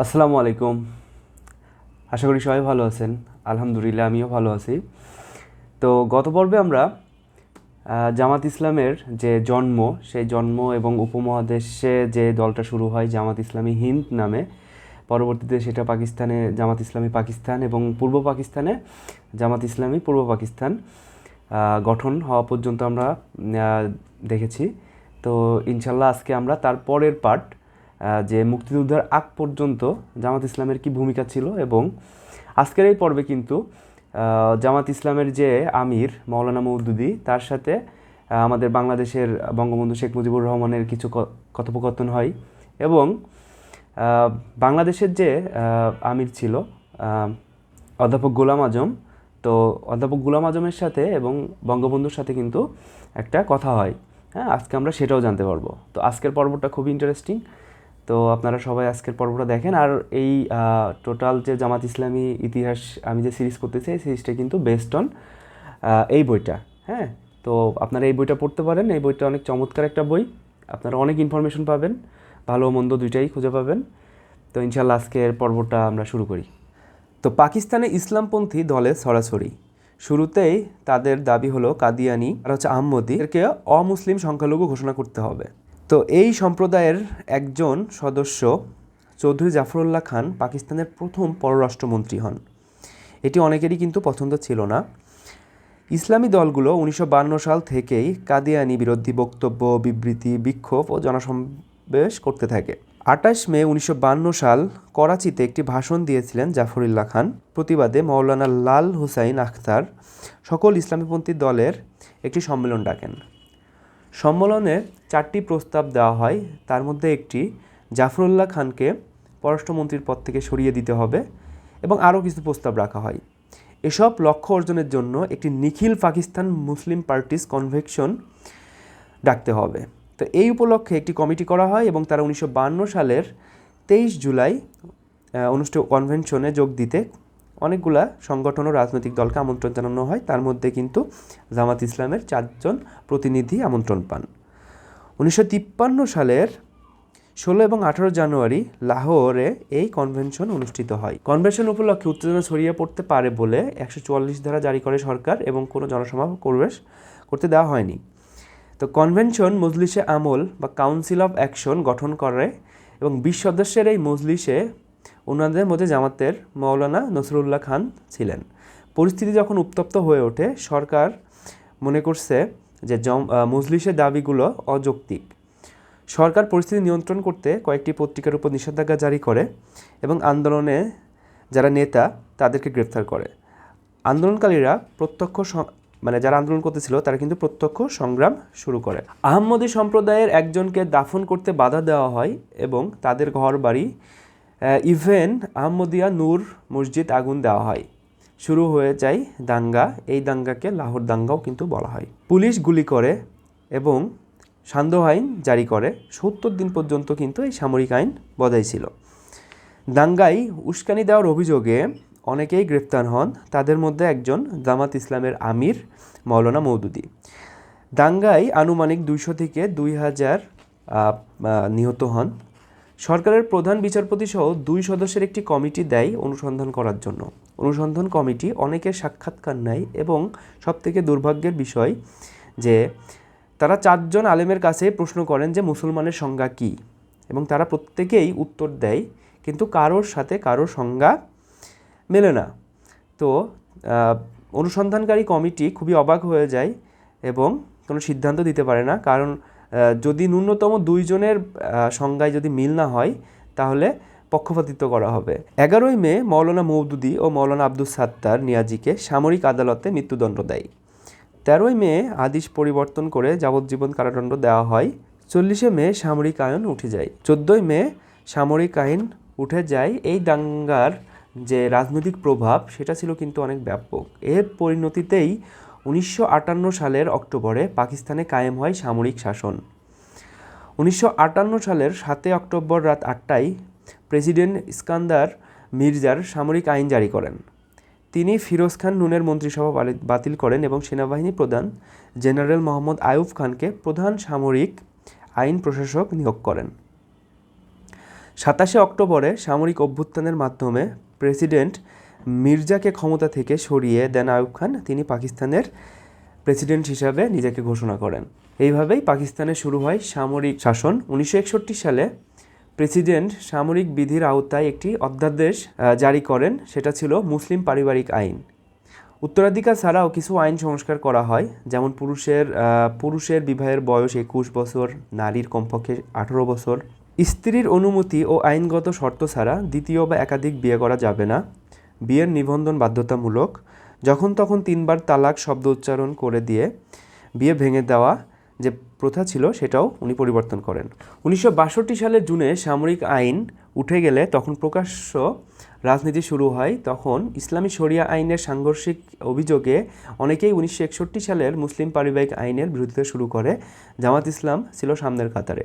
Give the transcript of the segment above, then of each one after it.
আসসালামু আলাইকুম। আশা করি সবাই ভালো আছেন। আলহামদুলিল্লাহ আমিও ভালো আছি। তো গত পর্বে আমরা জামাত ইসলামের যে জন্ম, সেই জন্ম এবং উপমহাদেশে যে দলটা শুরু হয় জামাত ইসলামী হিন্দ নামে, পরবর্তীতে সেটা পাকিস্তানে জামাত ইসলামী পাকিস্তান এবং পূর্ব পাকিস্তানে জামাত ইসলামী পূর্ব পাকিস্তান গঠন হওয়া পর্যন্ত আমরা দেখেছি। তো ইনশাল্লাহ আজকে আমরা তার পরের পার্ট, যে মুক্তিযুদ্ধের আগ পর্যন্ত জামাত ইসলামের কি ভূমিকা ছিল, এবং আজকের এই পর্বে কিন্তু জামাত ইসলামের যে আমির মৌলানা মওদুদী, তার সাথে আমাদের বাংলাদেশের বঙ্গবন্ধু শেখ মুজিবুর রহমানের কিছু কথোপকথন হয়, এবং বাংলাদেশের যে আমির ছিল অধ্যাপক গোলাম আজম, তো অধ্যাপক গোলাম আজমের সাথে এবং বঙ্গবন্ধুর সাথে কিন্তু একটা কথা হয়। হ্যাঁ, আজকে আমরা সেটাও জানতে পারবো। তো আজকের পর্বটা খুবই ইন্টারেস্টিং। তো আপনারা সবাই আজকের পর্বটা দেখেন। আর এই টোটাল যে জামাত ইসলামী ইতিহাস আমি যে সিরিজ করতেছি, এই সিরিজটা কিন্তু বেসড অন এই বইটা। হ্যাঁ, তো আপনারা এই বইটা পড়তে পারেন। এই বইটা অনেক চমৎকার একটা বই, আপনারা অনেক ইনফরমেশন পাবেন, ভালো মন্দ দুইটাই খুঁজে পাবেন। তো ইনশাল্লাহ আজকের পর্বটা আমরা শুরু করি। তো পাকিস্তানে ইসলামপন্থী দলে ছড়াছড়ি। শুরুতেই তাদের দাবি হলো কাদিয়ানি আর আহমদী এরকে অমুসলিম সংখ্যালঘু ঘোষণা করতে হবে। তো এই সম্প্রদায়ের একজন সদস্য চৌধুরী জাফরুল্লাহ খান পাকিস্তানের প্রথম পররাষ্ট্রমন্ত্রী হন। এটি অনেকেরই কিন্তু পছন্দ ছিল না। ইসলামী দলগুলো 1952 সাল থেকেই কাদিয়ানি বিরোধী বক্তব্য, বিবৃতি, বিক্ষোভ ও জনসমাবেশ করতে থাকে। 28 মে 1952 সাল করাচিতে একটি ভাষণ দিয়েছিলেন জাফরুল্লাহ খান। প্রতিবাদে মাওলানা লাল হুসাইন আখতার সকল ইসলামীপন্থী দলের একটি সম্মেলন ডাকেন। সম্মেলনে 4টি প্রস্তাব দেওয়া হয়। তার মধ্যে একটি, জাফরুল্লাহ খানকে পররাষ্ট্রমন্ত্রীর পদ থেকে সরিয়ে দিতে হবে, এবং আরও কিছু প্রস্তাব রাখা হয়। এসব লক্ষ্য অর্জনের জন্য একটি নিখিল পাকিস্তান মুসলিম পার্টিস কনভেনশন ডাকতে হবে। তো এই উপলক্ষে একটি কমিটি করা হয়, এবং তারা 1952 সালের 23 জুলাই অনুষ্ঠিত কনভেনশনে যোগ দিতে অনেকগুলা সংগঠন ও রাজনৈতিক দলকে আমন্ত্রণ জানানো হয়। তার মধ্যে কিন্তু জামাত ইসলামের 4 জন প্রতিনিধি আমন্ত্রণ পান। 1953 সালের 16 এবং 18 জানুয়ারি লাহোরে এই কনভেনশন অনুষ্ঠিত হয়। কনভেনশন উপলক্ষে উত্তেজনা ছড়িয়ে পড়তে পারে বলে 144 ধারা জারি করে সরকার, এবং কোনো জনসভা প্রবেশ করতে দেওয়া হয়নি। তো কনভেনশন মজলিসে আমল বা কাউন্সিল অফ অ্যাকশন গঠন করে, এবং 20 সদস্যের এই মজলিসে ওনাদের মধ্যে জামাতের মৌলানা নসরুল্লাহ খান ছিলেন। পরিস্থিতি যখন উত্তপ্ত হয়ে ওঠে, সরকার মনে করছে যে মজলিসের দাবিগুলো অযৌক্তিক। সরকার পরিস্থিতি নিয়ন্ত্রণ করতে কয়েকটি পত্রিকার উপর নিষেধাজ্ঞা জারি করে, এবং আন্দোলনে যারা নেতা তাদেরকে গ্রেফতার করে। আন্দোলনকারীরা যারা আন্দোলন করতেছিল তারা কিন্তু প্রত্যক্ষ সংগ্রাম শুরু করে। আহমদী সম্প্রদায়ের একজনকে দাফন করতে বাধা দেওয়া হয়, এবং তাদের ঘর বাড়ি ইভেন আহমদিয়া নূর মসজিদ আগুন দেওয়া হয়। শুরু হয়ে যায় দাঙ্গা। এই দাঙ্গাকে লাহোর দাঙ্গাও কিন্তু বলা হয়। পুলিশ গুলি করে এবং সান্ধ্য আইন জারি করে। 70 দিন পর্যন্ত কিন্তু এই সামরিক আইন বজায় ছিল। দাঙ্গায় উস্কানি দেওয়ার অভিযোগে অনেকেই গ্রেফতার হন। তাদের মধ্যে একজন জামাত ইসলামের আমির মৌলানা মওদুদী। দাঙ্গায় আনুমানিক 200 থেকে 2000 নিহত হন। সরকারের প্রধান বিচারপতি সহ 2 সদস্যের একটি কমিটি দেয় অনুসন্ধান করার জন্য। অনুসন্ধান কমিটি অনেকের সাক্ষাৎকার নেয়, এবং সবথেকে দুর্ভাগ্যের বিষয় যে তারা 4 জন আলেমের কাছে প্রশ্ন করেন যে মুসলমানের সংজ্ঞা কী, এবং তারা প্রত্যেকেই উত্তর দেয়, কিন্তু কারোর সাথে কারোর সংজ্ঞা মেলে না। তো অনুসন্ধানকারী কমিটি খুবই অবাক হয়ে যায় এবং কোনো সিদ্ধান্ত দিতে পারে না, কারণ যদি ন্যূনতম 2 জনের সংজ্ঞায় যদি মিল না হয়, তাহলে পক্ষপাতিত্ব করা হবে। 11 মে মৌলানা মওদুদী ও মৌলানা আব্দুস সাত্তার নিয়াজিকে সামরিক আদালতে মৃত্যুদণ্ড দেয়। 13 মে আদেশ পরিবর্তন করে যাবজ্জীবন কারাদণ্ড দেওয়া হয়। 40 মে সামরিক আইন উঠে যায়। 14 মে সামরিক আইন উঠে যায়। এই দাঙ্গার যে রাজনৈতিক প্রভাব সেটা ছিল কিন্তু অনেক ব্যাপক। এর পরিণতিতেই 1958 সালের অক্টোবরে পাকিস্তানে কায়েম হয় সামরিক শাসন। 1958 সালের 7 অক্টোবর রাত 8টায় প্রেসিডেন্ট ইস্কান্দার মির্জার সামরিক আইন জারি করেন। তিনি ফিরোজ খান নুনের মন্ত্রিসভা বাতিল করেন এবং সেনাবাহিনী প্রধান জেনারেল মোহাম্মদ আইয়ুব খানকে প্রধান সামরিক আইন প্রশাসক নিয়োগ করেন। 27 অক্টোবরে সামরিক অভ্যুত্থানের মাধ্যমে প্রেসিডেন্ট মির্জাকে ক্ষমতা থেকে সরিয়ে দেন আইয়ুব খান। তিনি পাকিস্তানের প্রেসিডেন্ট হিসাবে নিজেকে ঘোষণা করেন। এইভাবেই পাকিস্তানে শুরু হয় সামরিক শাসন। 1961 সালে প্রেসিডেন্ট সামরিক বিধির আওতায় একটি অধ্যাদেশ জারি করেন, সেটা ছিল মুসলিম পারিবারিক আইন। উত্তরাধিকার ছাড়াও কিছু আইন সংস্কার করা হয়, যেমন পুরুষের বিবাহের বয়স 21 বছর, নারীর কমপক্ষে 18 বছর, স্ত্রীর অনুমতি ও আইনগত শর্ত ছাড়া দ্বিতীয় বা একাধিক বিয়ে করা যাবে না, বিয়ের নিবন্ধন বাধ্যতামূলক, যখন তখন 3 বার তালাক শব্দ উচ্চারণ করে দিয়ে বিয়ে ভেঙে দেওয়া যে প্রথা ছিল সেটাও উনি পরিবর্তন করেন। 1962 সালের জুনে সামরিক আইন উঠে গেলে তখন প্রকাশ্য রাজনীতি শুরু হয়। তখন ইসলামী শরিয়া আইনের সাংঘর্ষিক অভিযোগে অনেকেই 1961 সালের মুসলিম পারিবারিক আইনের বিরোধিতা শুরু করে। জামাত ইসলাম ছিল সামনের কাতারে।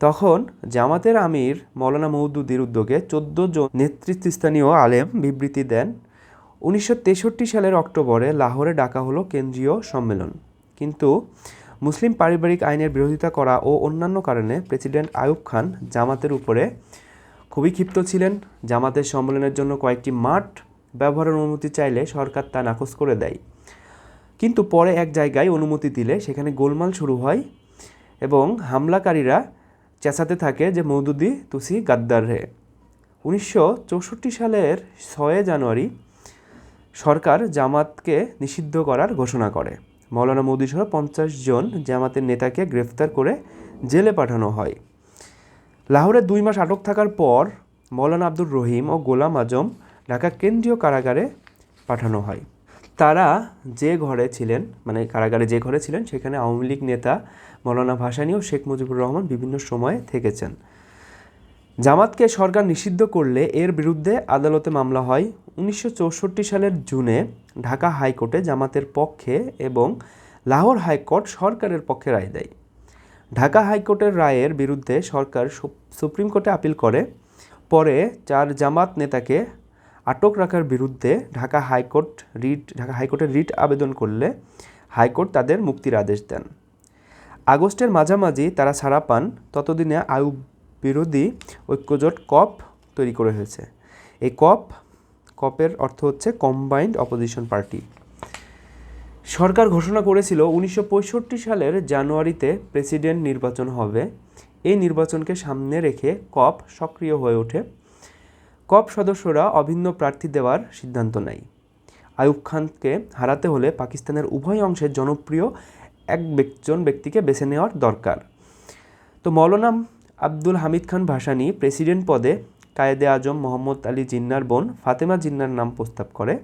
তখন জামাতের আমির মৌলানা মওদুদির উদ্যোগে 14 জন নেতৃস্থানীয় আলেম বিবৃতি দেন। 1963 সালের অক্টোবরে লাহোরে ডাকা হলো কেন্দ্রীয় সম্মেলন। কিন্তু মুসলিম পারিবারিক আইনের বিরোধিতা করা ও অন্যান্য কারণে প্রেসিডেন্ট আইয়ুব খান জামাতের উপরে খুবই ক্ষিপ্ত ছিলেন। জামাতের সম্মেলনের জন্য কয়েকটি মাঠ ব্যবহারের অনুমতি চাইলে সরকার তা নাকচ করে দেয়। কিন্তু পরে এক জায়গায় অনুমতি দিলে সেখানে গোলমাল শুরু হয় এবং হামলাকারীরা চেঁচাতে থাকে যে মওদুদি তুসি গাদ্দার হে। 1964 সালের 6 জানুয়ারি সরকার জামাতকে নিষিদ্ধ করার ঘোষণা করে। মৌলানা মওদুদি সহ 50 জন জামাতের নেতাকে গ্রেফতার করে জেলে পাঠানো হয়। লাহোরে 2 মাস আটক থাকার পর মৌলানা আব্দুর রহিম ও গোলাম আজম ঢাকা কেন্দ্রীয় কারাগারে পাঠানো হয়। তারা যে ঘরে ছিলেন, মানে কারাগারে যে ঘরে ছিলেন, সেখানে আওয়ামী লীগ নেতা মৌলানা ভাসানী ও শেখ মুজিবুর রহমান বিভিন্ন সময়ে থেকেছেন। জামাতকে সরকার নিষিদ্ধ করলে এর বিরুদ্ধে আদালতে মামলা হয়। 1964 সালের জুনে ঢাকা হাইকোর্টে জামাতের পক্ষে এবং লাহোর হাইকোর্ট সরকারের পক্ষে রায় দেয়। ঢাকা হাইকোর্টের রায়ের বিরুদ্ধে সরকার সুপ্রিম কোর্টে আপিল করে। পরে 4 জামাত নেতাকে আটক রাখার বিরুদ্ধে ঢাকা হাইকোর্টে রিট আবেদন করলে হাইকোর্ট তাদের মুক্তির আদেশ দেন। আগস্টের মাঝামাঝি তারা ছাড়া পান। ততদিনে আইয়ুব বিরোধী ঐক্যজোট কপ তৈরি করে হয়েছে। এই কপের অর্থ হচ্ছে কম্বাইন্ড অপোজিশন পার্টি। সরকার ঘোষণা করেছিল 1965 সালের জানুয়ারিতে প্রেসিডেন্ট নির্বাচন হবে। এই নির্বাচনকে সামনে রেখে কপ সক্রিয় হয়ে ওঠে। কপ সদস্যরা অভিন্ন প্রার্থী দেওয়ার সিদ্ধান্ত নেয়। আইয়ুব খানকে হারাতে হলে পাকিস্তানের উভয় অংশের জনপ্রিয় একজন ব্যক্তিকে বেছে নেওয়ার দরকার। তো মৌলানা আব্দুল হামিদ খান ভাসানী প্রেসিডেন্ট পদে কায়েদে আজম মোহাম্মদ আলী জিন্নার বোন ফাতেমা জিন্নার নাম প্রস্তাব করে।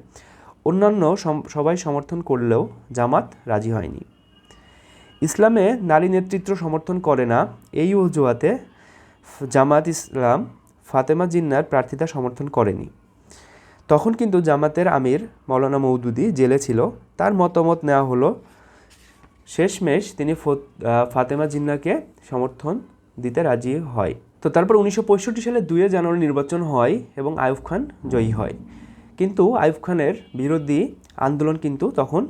অন্যান্য সবাই সমর্থন করলেও জামাত রাজি হয়নি। ইসলামে নারী নেতৃত্ব সমর্থন করে না, এই অজুহাতে জামাত ইসলাম ফাতেমা জিন্নার প্রার্থিতা সমর্থন করেনি। তখন কিন্তু জামাতের আমির মৌলানা মওদুদি জেলে ছিল। তার মতামত নেওয়া হলো। শেষমেশ তিনি ফাতেমা জিন্নাকে সমর্থন দিতে রাজি হয়। তো তারপর 1965 সালে 2 জানুয়ারি নির্বাচন হয় এবং আইয়ুব খান জয়ী হয়। কিন্তু আইয়ুব খানের বিরোধী আন্দোলন কিন্তু তখন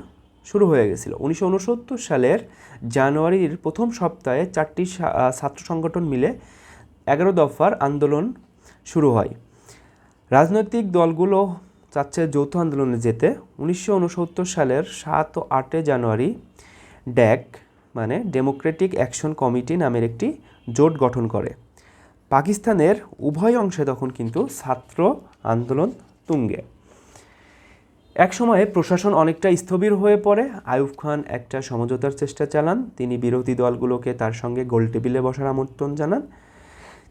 শুরু হয়ে গেছিল। 1969 সালের জানুয়ারির প্রথম সপ্তাহে 4টি ছাত্র সংগঠন মিলে 11 দফার আন্দোলন শুরু হয়। রাজনৈতিক দলগুলো চাচ্ছে যৌথ আন্দোলনে যেতে। 1969 সালের 7 ও 8 জানুয়ারি ড্যাক মানে ডেমোক্রেটিক অ্যাকশন কমিটি নামের একটি জোট গঠন করে। পাকিস্তানের উভয় অংশে তখন কিন্তু ছাত্র আন্দোলন তুঙ্গে। এক সময়ে প্রশাসন অনেকটা স্থবির হয়ে পড়ে। আইয়ুব খান একটা সমঝোতার চেষ্টা চালান। তিনি বিরোধী দলগুলোকে তার সঙ্গে গোলটেবিলে বসার আমন্ত্রণ জানান।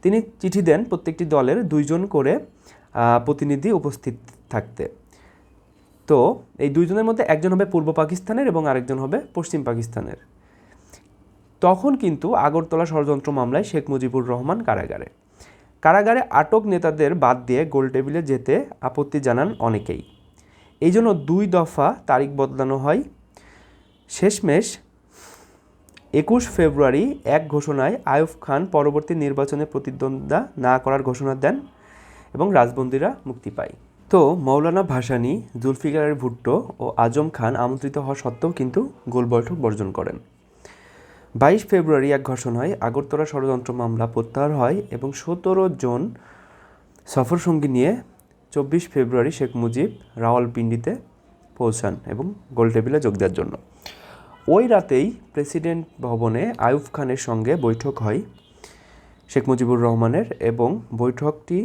তিনি চিঠি দেন প্রত্যেকটি দলের 2 জন করে প্রতিনিধি উপস্থিত থাকতে। তো এই 2 জনের মধ্যে একজন হবে পূর্ব পাকিস্তানের এবং আরেকজন হবে পশ্চিম পাকিস্তানের। তখন কিন্তু আগরতলা ষড়যন্ত্র মামলায় শেখ মুজিবুর রহমান কারাগারে আটক নেতাদের বাদ দিয়ে গোলটেবিলে যেতে আপত্তি জানান অনেকেই। এই জন্য 2 দফা তারিখ বদলানো হয়। শেষমেশ 21 ফেব্রুয়ারি এক ঘোষণায় আইয়ুব খান পরবর্তী নির্বাচনে প্রতিদ্বন্দ্বিতা না করার ঘোষণা দেন এবং রাজবন্দীরা মুক্তি পায়। তো মৌলানা ভাসানী, জুলফিকার ভুট্টো ও আজম খান আমন্ত্রিত হওয়া সত্ত্বেও কিন্তু গোল বৈঠক বর্জন করেন। 22 ফেব্রুয়ারি এক ঘোষণা হয়, আগরতলা ষড়যন্ত্র মামলা প্রত্যাহার হয় এবং 17 জন সফরসঙ্গী নিয়ে 24 ফেব্রুয়ারি শেখ মুজিব রাওয়ালপিন্ডিতে পৌঁছান এবং গোলটেবিলে যোগ দেওয়ার জন্য। ওই রাতেই প্রেসিডেন্ট ভবনে আইয়ুব খানের সঙ্গে বৈঠক হয় শেখ মুজিবুর রহমানের এবং বৈঠকটি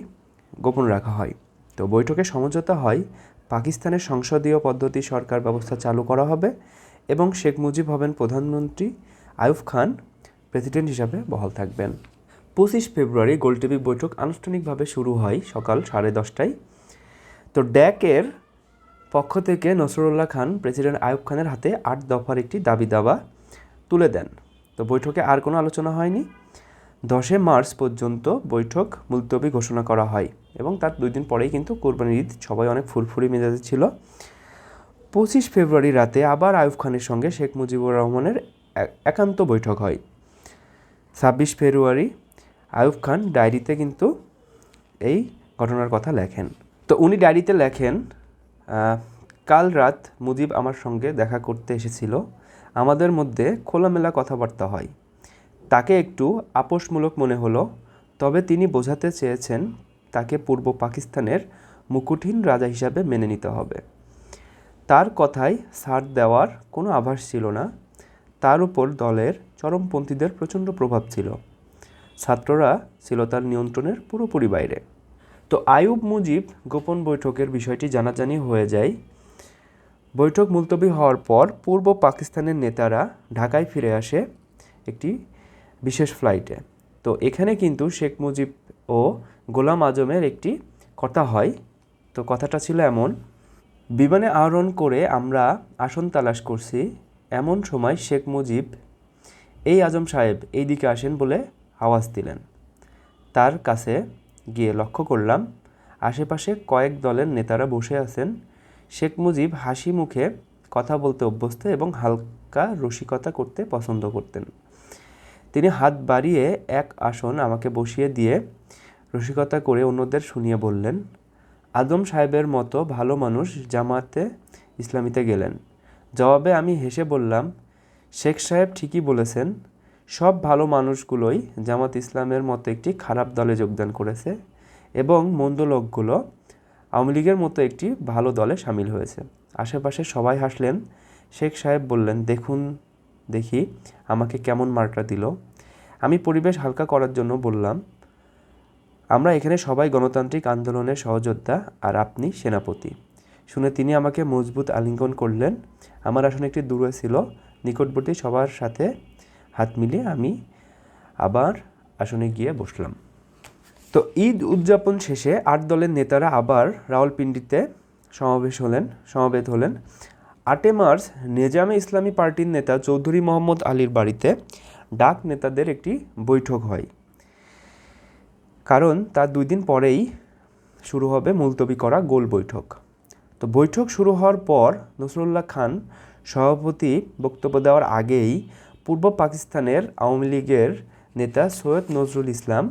গোপন রাখা হয়। তো বৈঠকে সমঝোতা হয় পাকিস্তানের সংসদীয় পদ্ধতি সরকার ব্যবস্থা চালু করা হবে এবং শেখ মুজিব হবেন প্রধানমন্ত্রী, আইয়ুব খান প্রেসিডেন্ট হিসাবে বহাল থাকবেন। 25 ফেব্রুয়ারি গোলটেবিল বৈঠক আনুষ্ঠানিকভাবে শুরু হয় সকাল 10:30টায়। তো ড্যাকের পক্ষ থেকে নসরুল্লাহ খান প্রেসিডেন্ট আইয়ুব খানের হাতে 8 দফার একটি দাবি দাবা তুলে দেন। তো বৈঠকে আর কোনো আলোচনা হয়নি। 10 মার্চ পর্যন্ত বৈঠক মুলতবি ঘোষণা করা হয় এবং তার 2 দিন পরেই কিন্তু কোরবানির ঈদ, সবাই অনেক ফুরফুরি মেজাজে ছিল। 25 ফেব্রুয়ারি রাতে আবার আইয়ুব খানের সঙ্গে শেখ মুজিবুর রহমানের একান্ত বৈঠক হয়। 26 ফেব্রুয়ারি আইয়ুব খান ডায়েরিতে কিন্তু এই ঘটনার কথা লেখেন। তো উনি ডায়েরিতে লেখেন, কাল রাত মুজিব আমার সঙ্গে দেখা করতে এসেছিল, আমাদের মধ্যে খোলামেলা কথাবার্তা হয়। তাকে একটু আপোষমূলক মনে হলো, তবে তিনি বোঝাতে চেয়েছেন তাকে পূর্ব পাকিস্তানের মুকুটহীন রাজা হিসাবে মেনে নিতে হবে। তার কথায় ছাড় দেওয়ার কোনো আভাস ছিল না। তার উপর দলের চরমপন্থীদের প্রচণ্ড প্রভাব ছিল। ছাত্ররা ছিল তার নিয়ন্ত্রণের পুরোপুরি বাইরে। তো আইয়ুব মুজিব গোপন বৈঠকের বিষয়টি জানাজানি হয়ে যায়। বৈঠক মুলতবি হওয়ার পর পূর্ব পাকিস্তানের নেতারা ঢাকায় ফিরে আসে একটি বিশেষ ফ্লাইটে। তো এখানে কিন্তু শেখ মুজিব ও গোলাম আজমের একটি কথা হয়। তো কথাটা ছিল এমন, বিমানে আরোহণ করে আমরা আসন তালাশ করছি, এমন সময় শেখ মুজিব এই আজম সাহেব এই দিকে আসেন বলে আওয়াজ দিলেন। তার কাছে গিয়ে লক্ষ্য করলাম আশেপাশে কয়েক দলের নেতারা বসে আছেন। শেখ মুজিব হাসি মুখে কথা বলতে অভ্যস্ত এবং হালকা রসিকতা করতে পছন্দ করতেন। তিনি হাত বাড়িয়ে এক আসন আমাকে বসিয়ে দিয়ে রসিকতা করে অন্যদের শুনিয়ে বললেন, আজম সাহেবের মতো ভালো মানুষ জামাতে ইসলামীতে গেলেন। জবাবে আমি হেসে বললাম, শেখ সাহেব ঠিকই বলেছেন, সব ভালো মানুষগুলোই জামাত ইসলামের মতো একটি খারাপ দলে যোগদান করেছে এবং মন্দ লোকগুলো আওয়ামী লীগের মতো একটি ভালো দলে সামিল হয়েছে। আশেপাশে সবাই হাসলেন। শেখ সাহেব বললেন, দেখুন দেখি আমাকে কেমন মার্কা দিল। আমি পরিবেশ হালকা করার জন্য বললাম, আমরা এখানে সবাই গণতান্ত্রিক আন্দোলনের সহযোদ্ধা আর আপনি সেনাপতি। শুনে তিনি আমাকে মজবুত আলিঙ্গন করলেন। আমার আসন একটি দূরে ছিল। নিকটবর্তী সবার সাথে হাত মিলিয়ে আমি আবার আসনে গিয়ে বসলাম। তো ঈদ উদযাপন শেষে 8 দলের নেতারা আবার রাওয়ালপিন্ডিতে সমবেত হলেন। 8 মার্চ নেজামে ইসলামী পার্টির নেতা চৌধুরী মোহাম্মদ আলীর বাড়িতে ডাক নেতাদের একটি বৈঠক হয়, কারণ তার 2 দিন পরেই শুরু হবে মুলতবি করা গোল বৈঠক। তো বৈঠক শুরু হওয়ার পর নসরুল্লাহ খান সভাপতি বক্তব্য দেওয়ার আগেই পূর্ব পাকিস্তানের আওয়ামী লীগের নেতা সৈয়দ নজরুল ইসলাম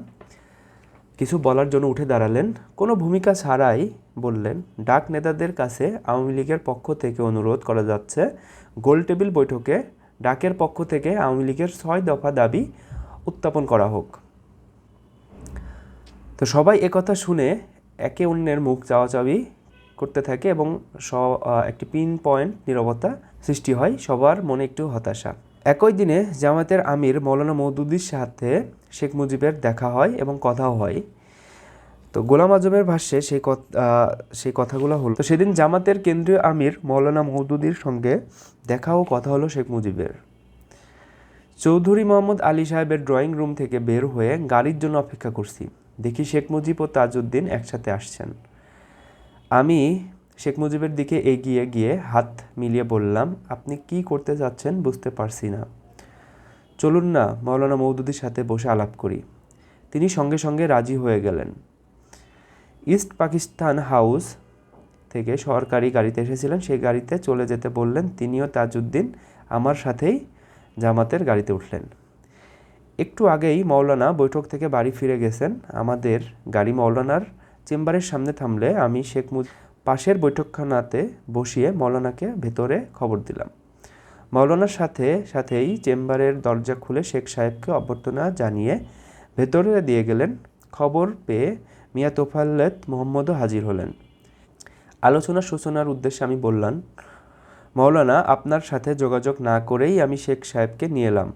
কিছু বলার জন্য উঠে দাঁড়ালেন। কোনো ভূমিকা ছাড়াই বললেন, ডাক নেতাদের কাছে আওয়ামী লীগের পক্ষ থেকে অনুরোধ করা যাচ্ছে, গোলটেবিল বৈঠকে ডাকের পক্ষ থেকে আওয়ামী লীগের 6 দফা দাবি উত্থাপন করা হোক। তো সবাই একথা শুনে একে অন্যের মুখ চাওয়াচাওয়ি করতে থাকে এবং একটি পিন পয়েন্ট নীরবতা সৃষ্টি হয়, সবার মনে একটু হতাশা। একই দিনে জামায়াতের আমির মৌলানা মওদুদীর সাথে শেখ মুজিবের দেখা হয় এবং কথাও হয়। তো গোলাম আজমের ভাষ্যে সেই কথাগুলো হলো, তো সেদিন জামাতের কেন্দ্রীয় আমির মৌলানা মওদুদীর সঙ্গে দেখা ও কথা হলো শেখ মুজিবের। চৌধুরী মোহাম্মদ আলী সাহেবের ড্রয়িং রুম থেকে বের হয়ে গাড়ির জন্য অপেক্ষা করছি। দেখি শেখ মুজিব ও তাজউদ্দিন একসাথে আসছেন। আমি শেখ মুজিবের দিকে এগিয়ে গিয়ে হাত মিলিয়ে বললাম, আপনি কি করতে যাচ্ছেন বুঝতে পারছি না, চলুন না মৌলানা মওদুদীর সাথে বসে আলাপ করি। তিনি সঙ্গে সঙ্গে রাজি হয়ে গেলেন। ইস্ট পাকিস্তান হাউস থেকে সরকারি গাড়িতে এসেছিলেন, সেই গাড়িতে চলে যেতে বললেন। তিনিও তাজউদ্দিন আমার সাথেই জামাতের গাড়িতে উঠলেন। একটু আগেই মৌলানা বৈঠক থেকে বাড়ি ফিরে গেছেন। আমাদের গাড়ি মৌলানার চেম্বারের সামনে থামলে আমি শেখ মুজিব পাশের বৈঠকখানাতে বসিয়ে মৌলানাকে ভেতরে খবর দিলাম। মৌলানার সাথেই চেম্বারের দরজা খুলে শেখ সাহেবকে অভ্যর্থনা জানিয়ে ভেতরে দিয়ে গেলেন। খবর পেয়ে মিয়া তোফায়েল মোহাম্মদও হাজির হলেন। আলোচনার সূচনার উদ্দেশ্যে আমি বললাম, মৌলানা, আপনার সাথে যোগাযোগ না করেই আমি শেখ সাহেবকে নিয়ে এলাম।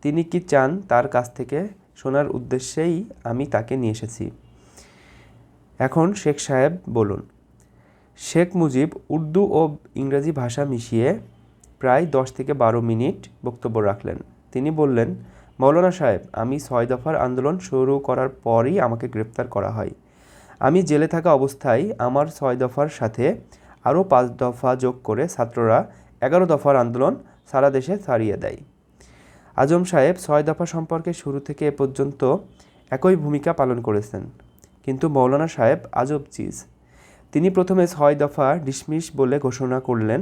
তিনি কি চান তার কাছ থেকে শোনার উদ্দেশ্যেই আমি তাকে নিয়ে এসেছি। এখন শেখ সাহেব বলুন। শেখ মুজিব উর্দু ও ইংরেজি ভাষা মিশিয়ে প্রায় 10 থেকে 12 মিনিট বক্তব্য রাখলেন। তিনি বললেন, মৌলানা সাহেব, আমি 6 দফার আন্দোলন শুরু করার পরই আমাকে গ্রেপ্তার করা হয়। আমি জেলে থাকা অবস্থায় আমার 6 দফার সাথে আরও 5 দফা যোগ করে ছাত্ররা 11 দফার আন্দোলন সারা দেশে ছাড়িয়ে দেয়। আজম সাহেব 6 দফা সম্পর্কে শুরু থেকে এ পর্যন্ত একই ভূমিকা পালন করেছেন। কিন্তু মৌলানা সাহেব আজব চিজ। তিনি প্রথমে 6 দফা ডিসমিস বলে ঘোষণা করলেন,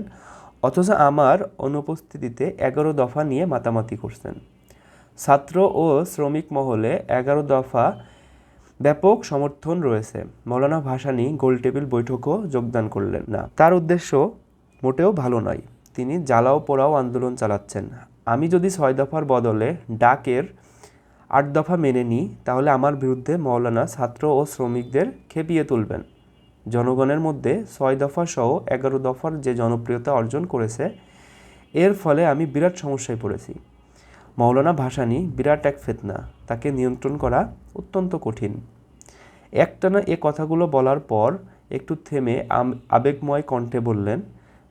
অথচ আমার অনুপস্থিতিতে 11 দফা নিয়ে মাতামাতি করছেন। ছাত্র ও শ্রমিক মহলে 11 দফা ব্যাপক সমর্থন রয়েছে। মৌলানা ভাসানী গোলটেবিল বৈঠকও যোগদান করলেন না। তার উদ্দেশ্য মোটেও ভালো নয়। তিনি জ্বালাও পোড়াও আন্দোলন চালাচ্ছেন। আমি যদি 6 দফার বদলে ডাকের 8 দফা মেনে নিই, তাহলে আমার বিরুদ্ধে মৌলানা ছাত্র ও শ্রমিকদের খেপিয়ে তুলবেন। জনগণের মধ্যে 6 দফা সহ 11 দফার যে জনপ্রিয়তা অর্জন করেছে, এর ফলে আমি বিরাট সমস্যায় পড়েছি। মৌলানা ভাসানী বিরাট এক ফিতনা, তাকে নিয়ন্ত্রণ করা অত্যন্ত কঠিন। একটানা এ কথাগুলো বলার পর একটু থেমে আবেগময় কণ্ঠে বললেন,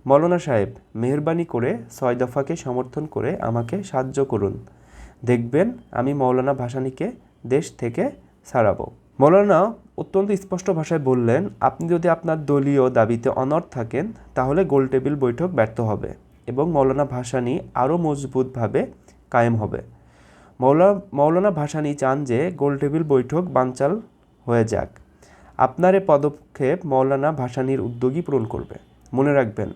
মৌলানা সাহেব, মেহেরবানি করে 6 দফাকে সমর্থন করে আমাকে সাহায্য করুন। দেখবেন আমি মৌলানা ভাসানীকে দেশ থেকে ছাড়াবো। মৌলানা অত্যন্ত স্পষ্ট ভাষায় বললেন, আপনি যদি আপনার দলীয় দাবিতে অনড় থাকেন, তাহলে গোলটেবিল বৈঠক ব্যর্থ হবে এবং মৌলানা ভাসানী আরও মজবুতভাবে কায়েম হবে। মৌলানা ভাসানী চান যে গোলটেবিল বৈঠক বানচাল হয়ে যাক। আপনার এ পদক্ষেপ মৌলানা ভাসানীর উদ্যোগই পূরণ করবে। মনে রাখবেন,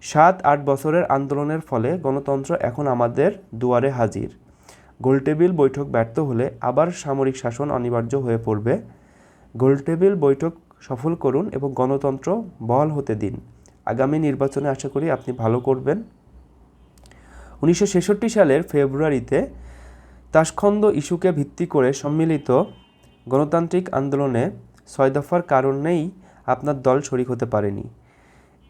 7-8 বছরের আন্দোলনের ফলে গণতন্ত্র এখন আমাদের দুয়ারে হাজির। গোলটেবিল বৈঠক ব্যর্থ হলে আবার সামরিক শাসন অনিবার্য হয়ে পড়বে। গোলটেবিল বৈঠক সফল করুন এবং গণতন্ত্র বহাল হতে দিন। আগামী নির্বাচনে আশা করি আপনি ভালো করবেন। 1966 সালের ফেব্রুয়ারিতে তাশখন্দ ইস্যুকে ভিত্তি করে সম্মিলিত গণতান্ত্রিক আন্দোলনে 6 দফার কারণেই আপনার দল শরিক হতে পারেনি।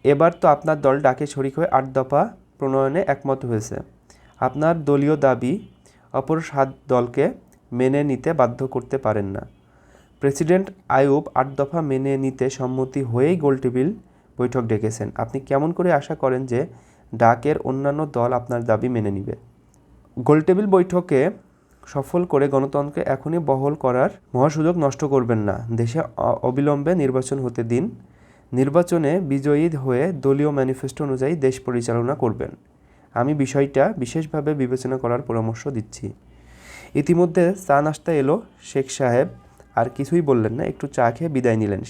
এবার তো আপনার দল ডাকে শরিক হয়ে 8 দফা প্রণয়নে একমত হয়েছে। আপনার দলীয় দাবি অপর 7 দলকে মেনে নিতে বাধ্য করতে পারেন না। প্রেসিডেন্ট আইয়ুব 8 দফা মেনে নিতে সম্মতি হয়েই গোলটেবিল বৈঠক ডেকেছেন। আপনি কেমন করে আশা করেন যে ডাকের অন্যান্য দল আপনার দাবি মেনে নিবে? গোলটেবিল বৈঠকে সফল করে গণতন্ত্রকে এখনই বহাল করার মহাসুযোগ নষ্ট করবেন না। দেশে অবিলম্বে নির্বাচন হতে দিন। নির্বাচনে বিজয়ী হয়ে দলীয় ম্যানিফেস্টো অনুযায়ী দেশ পরিচালনা করবেন। আমি বিষয়টা বিশেষভাবে বিবেচনা করার পরামর্শ দিচ্ছি। ইতিমধ্যে চা নাস্তা এলো। শেখ সাহেব আর কিছুই বললেন না, একটু চা খেয়ে বিদায় নিলেন।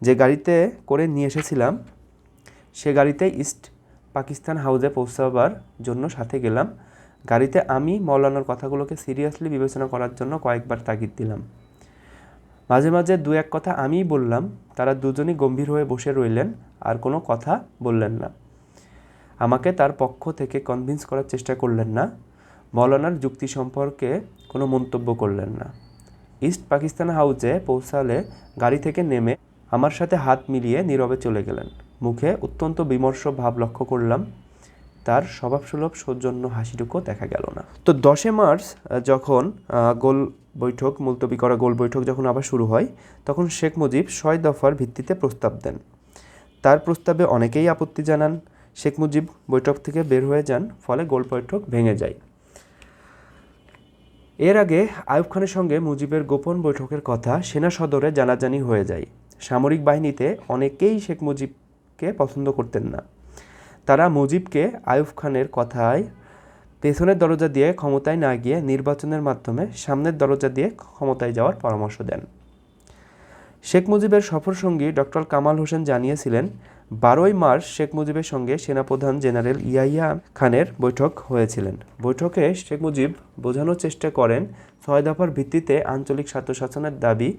যে গাড়িতে করে নিয়ে এসেছিলাম, সে গাড়িতে ইস্ট পাকিস্তান হাউসে পৌঁছাবার জন্য সাথে গেলাম। গাড়িতে আমি মৌলানার কথাগুলোকে সিরিয়াসলি বিবেচনা করার জন্য কয়েকবার তাগিদ দিলাম। মাঝে মাঝে 2-1 কথা আমিই বললাম। তারা দুজনই গম্ভীর হয়ে বসে রইলেন, আর কোনো কথা বললেন না। আমাকে তার পক্ষ থেকে কনভিন্স করার চেষ্টা করলেন না। মৌলানার যুক্তি সম্পর্কে কোনো মন্তব্য করলেন না। ইস্ট পাকিস্তান হাউসে পৌঁছালে গাড়ি থেকে নেমে আমার সাথে হাত মিলিয়ে নীরবে চলে গেলেন। মুখে অত্যন্ত বিমর্ষ ভাব লক্ষ্য করলাম। তার স্বভাবসুলভ সৌজন্য হাসিটুকু দেখা গেল না। তো 10 মার্চ যখন গোল বৈঠক যখন আবার শুরু হয়, তখন শেখ মুজিব 6 দফার ভিত্তিতে প্রস্তাব দেন। তার প্রস্তাবে অনেকেই আপত্তি জানান। শেখ মুজিব বৈঠক থেকে বের হয়ে যান, ফলে গোল বৈঠক ভেঙে যায়। এর আগে আইয়ুব খানের সঙ্গে মুজিবের গোপন বৈঠকের কথা সেনা সদরে জানাজানি হয়ে যায়। সামরিক বাহিনীতে অনেকেই শেখ মুজিবকে পছন্দ করতেন না। তারা মুজিবকে আইয়ুব খানের কথায় পেছনের দরজা দিয়ে ক্ষমতায় না গিয়ে নির্বাচনের মাধ্যমে সামনের দরজা দিয়ে ক্ষমতায় যাওয়ার পরামর্শ দেন। শেখ মুজিবের সফরসঙ্গী ডক্টর কামাল হোসেন জানিয়েছিলেন, 12ই মার্চ শেখ মুজিবের সঙ্গে সেনাপ্রধান জেনারেল ইয়াহিয়া খানের বৈঠক হয়েছিলেন। বৈঠকে শেখ মুজিব বোঝানোর চেষ্টা করেন 6 দফার ভিত্তিতে আঞ্চলিক স্বায়ত্তশাসনের দাবি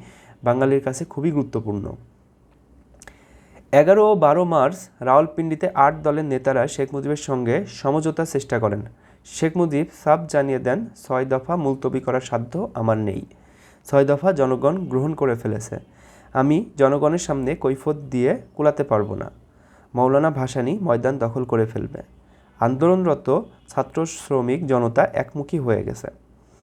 বাঙালির কাছে খুবই গুরুত্বপূর্ণ। 11 ও 12 মার্চ রাওয়ালপিন্ডিতে 8 দলের নেতারা শেখ মুজিবের সঙ্গে সমঝোতার চেষ্টা করেন। শেখ মুজিব সাফ জানিয়ে দেন, 6 দফা মুলতবি করার সাধ্য আমার নেই। 6 দফা জনগণ গ্রহণ করে ফেলেছে, আমি জনগণের সামনে কৈফিয়ত দিয়ে কুলাতে পারবো না। মৌলানা ভাসানী ময়দান দখল করে ফেলবে। আন্দোলনরত ছাত্র শ্রমিক জনতা একমুখী হয়ে গেছে।